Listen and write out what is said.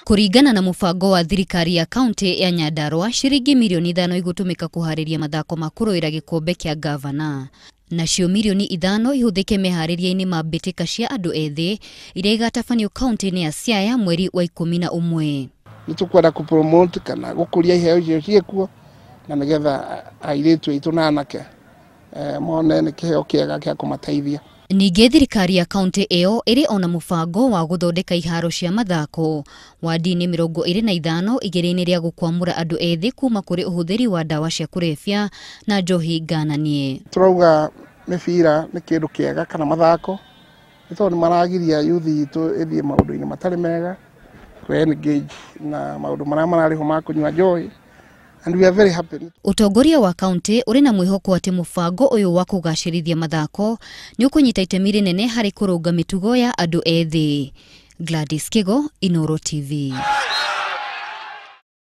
Kuringana na mubango wa thirikari ya kaunti ya Nyandarua, shiringi milioni 5 igutumika kuhariria mathako makuruira gikombe kia gavana. Nacio milioni 5 ihuthike mehaririaini ma mbitika cia andu ethi iria igatabanio kaunti-ini ya Siaya mweri wa 11. Nitukwenda kupromote kana gukuria iheo icio ciekuo na nigetha airitu itu na anake mone ni kiheo kiega kia kumateithia. Ningĩ thirikari ya kaunti ĩyo ĩrĩ ona mũbango wa gũthondeka iharo cia mathako wadi-inĩ 25 igĩrĩ-inĩ rĩa gũkwamũra andũ ethĩ kuma kũrĩ ũhũthĩri wa ndawa cia kũrebia na njohi ngananie. Turauga mĩbira nĩ kĩndũ kĩega kana mathako nĩ tondũ maragiria youth itu ĩthiĩ maũndũ-inĩ matarĩ mega, engage na maũndũ marĩa mararĩho ma kũnyua njohi. And we are very happy. Utongoria wa kaunti uri na mwĩhoko atĩ mũbango ũyũ wa kũgacĩrithia mathako nĩ ũkũnyita itemi rĩnene harĩ kũrũnga mĩtugo ya andũ ethĩ. Gladys Kigo, Inooro TV.